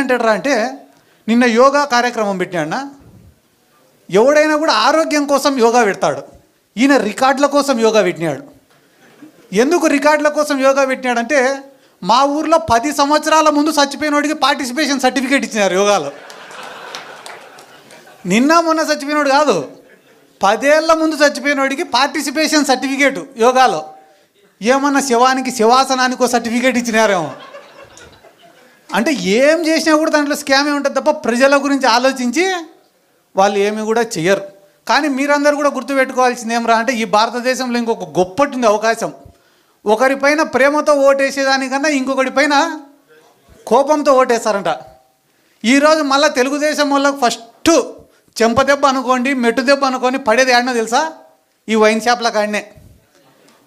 ఏంటంటారా అంటే నిన్న యోగా కార్యక్రమం పెట్టినా ఎవడైనా కూడా ఆరోగ్యం కోసం యోగా పెడతాడు. ఈయన రికార్డుల కోసం యోగా పెట్టినాడు. ఎందుకు రికార్డుల కోసం యోగా పెట్టినాడంటే మా ఊర్లో 10 సంవత్సరాల ముందు చచ్చిపోయినోడికి పార్టిసిపేషన్ సర్టిఫికేట్ ఇచ్చినారు యోగాలో. నిన్న మొన్న చచ్చిపోయినోడు కాదు, 10 ఏళ్ల ముందు చచ్చిపోయినోడికి పార్టిసిపేషన్ సర్టిఫికేటు యోగాలో. ఏమన్నా శవానికి శివాసనానికో సర్టిఫికేట్ ఇచ్చినారేమో. అంటే ఏం చేసినా కూడా దాంట్లో స్కామే ఉంటుంది తప్ప ప్రజల గురించి ఆలోచించి వాళ్ళు ఏమి కూడా చెయ్యరు. కానీ మీరందరూ కూడా గుర్తుపెట్టుకోవాల్సింది ఏమరా అంటే ఈ భారతదేశంలో ఇంకొక గొప్పటి అవకాశం. ఒకరిపైన ప్రేమతో ఓటేసేదానికన్నా ఇంకొకటి పైన కోపంతో ఓటేస్తారంట. ఈరోజు మళ్ళీ తెలుగుదేశం వాళ్ళకి ఫస్ట్ చెంపదెబ్బ అనుకోండి, మెట్టు దెబ్బ అనుకోని పడేది ఏడనో తెలుసా? ఈ వైన్ షాప్ల కాడనే.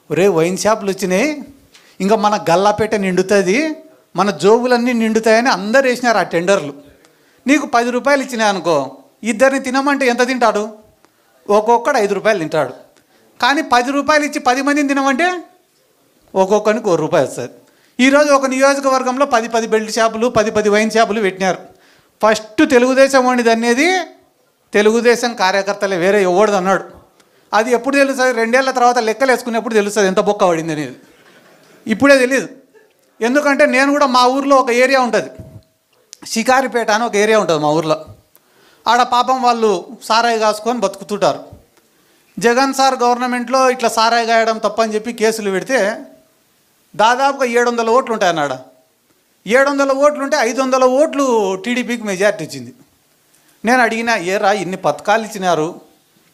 ఒరే వైన్ షాపులు వచ్చినాయి, ఇంకా మన గల్లాపేట నిండుతుంది, మన జోబులన్నీ నిండుతాయని అందరు వేసినారు ఆ టెండర్లు. నీకు 10 రూపాయలు ఇచ్చినాయి అనుకో, ఇద్దరిని తినమంటే ఎంత తింటాడు? ఒక్కొక్కడు 5 రూపాయలు తింటాడు. కానీ 10 రూపాయలు ఇచ్చి 10 మందిని తినమంటే ఒక్కొక్కరికి 1 రూపాయి వస్తుంది. ఈరోజు ఒక నియోజకవర్గంలో 10 బెల్ట్ షాపులు 10 వైన్ షాపులు పెట్టినారు. ఫస్ట్ తెలుగుదేశం వాడిది అనేది తెలుగుదేశం కార్యకర్తలే, వేరే ఎవడిది అన్నాడు. అది ఎప్పుడు తెలుస్తుంది? 2 ఏళ్ల తర్వాత లెక్కలు వేసుకునేప్పుడు తెలుస్తుంది ఎంత బొక్క పడింది అనేది. ఇప్పుడే తెలియదు. ఎందుకంటే నేను కూడా మా ఊర్లో ఒక ఏరియా ఉంటుంది, షికారిపేట అని ఒక ఏరియా ఉంటుంది మా ఊర్లో. ఆడ పాపం వాళ్ళు సారాయి కాసుకొని బతుకుతుంటారు. జగన్ సార్ గవర్నమెంట్లో ఇట్లా సారాయి కాయడం తప్పని చెప్పి కేసులు పెడితే దాదాపుగా 700 ఓట్లు ఉంటాయి అన్నాడ. 700 ఓట్లు ఉంటే 500 ఓట్లు టీడీపీకి మెజార్టీ ఇచ్చింది. నేను అడిగినా, ఏరా ఇన్ని పథకాలు ఇచ్చినారు,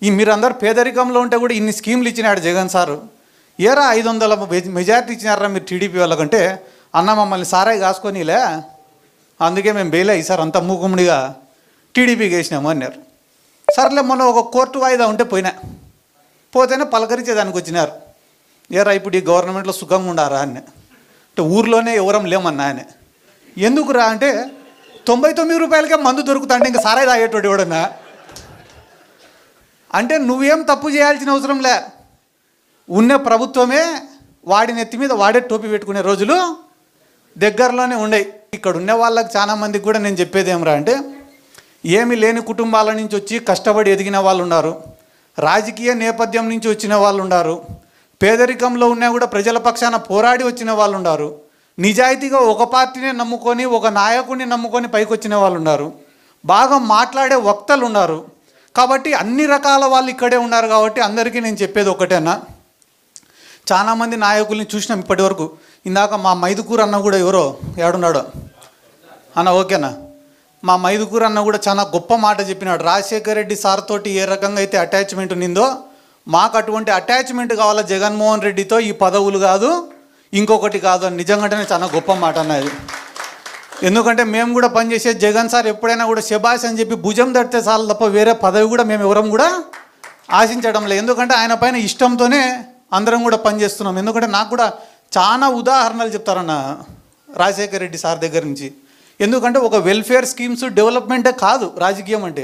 ఈ మీరందరూ పేదరికంలో ఉంటే కూడా ఇన్ని స్కీమ్లు ఇచ్చినాడు జగన్ సారు, ఏరా 500 మెజార్టీ ఇచ్చినారా మీరు టీడీపీ వాళ్ళకంటే, అన్న మమ్మల్ని సారాయి కాసుకొనిలే, అందుకే మేము బెయిలే ఈసారి అంతా మూకుమ్మడిగా టీడీపీకి వేసినాము అన్నారు. సర్లే మొన్న ఒక కోర్టు వాయిదా ఉంటే పోతేనే పలకరించేదానికి వచ్చినారు. ఏరా ఇప్పుడు ఈ గవర్నమెంట్లో సుఖంగా ఉండారా అని. అంటే ఊర్లోనే ఎవరం లేమన్నా అని. ఎందుకురా అంటే 99 రూపాయలకే మందు దొరుకుతాంటే ఇంకా సారాయి తాగేటోడు ఎవడన్నా. అంటే నువ్వేం తప్పు చేయాల్సిన అవసరం లే, ఉన్న ప్రభుత్వమే వాడి నెత్తి మీద వాడే టోపీ పెట్టుకునే రోజులు దగ్గరలోనే ఉండేవి. ఇక్కడ ఉన్న వాళ్ళకి చాలా మందికి కూడా నేను చెప్పేది ఏమరా అంటే, ఏమీ లేని కుటుంబాల నుంచి వచ్చి కష్టపడి ఎదిగిన వాళ్ళు ఉన్నారు, రాజకీయ నేపథ్యం నుంచి వచ్చిన వాళ్ళు ఉన్నారు, పేదరికంలో ఉన్నా కూడా ప్రజల పక్షాన పోరాడి వచ్చిన వాళ్ళు ఉన్నారు, నిజాయితీగా ఒక పార్టీనే నమ్ముకొని ఒక నాయకుడిని నమ్ముకొని పైకి వచ్చిన వాళ్ళు ఉన్నారు, బాగా మాట్లాడే వక్తలు ఉన్నారు. కాబట్టి అన్ని రకాల వాళ్ళు ఇక్కడే ఉన్నారు. కాబట్టి అందరికీ నేను చెప్పేది ఒకటేనా, చాలామంది నాయకుల్ని చూసినాం ఇప్పటి వరకు. ఇందాక మా మైదుకూరు అన్న కూడా ఎవరో ఏడున్నాడో అన్న, ఓకేనా, మా మైదుకూరు అన్న కూడా చాలా గొప్ప మాట చెప్పినాడు. రాజశేఖర్ రెడ్డి సార్ తోటి ఏ రకంగా అయితే అటాచ్మెంట్ ఉన్నిందో మాకు అటువంటి అటాచ్మెంట్ కావాలా జగన్మోహన్ రెడ్డితో, ఈ పదవులు కాదు ఇంకొకటి కాదు అని. నిజంగానే చాలా గొప్ప మాట అన్నది. ఎందుకంటే మేము కూడా పనిచేసే జగన్ సార్ ఎప్పుడైనా కూడా శబాష్ అని చెప్పి భుజం తడితే చాలు తప్ప వేరే పదవి కూడా మేము ఎవరం కూడా ఆశించడం లేదు. ఎందుకంటే ఆయన పైన ఇష్టంతోనే అందరం కూడా పనిచేస్తున్నాం. ఎందుకంటే నాకు కూడా చాలా ఉదాహరణలు చెప్తారన్న రాజశేఖర్ రెడ్డి సార్ దగ్గర నుంచి. ఎందుకంటే ఒక వెల్ఫేర్ స్కీమ్స్ డెవలప్మెంటే కాదు రాజకీయం అంటే.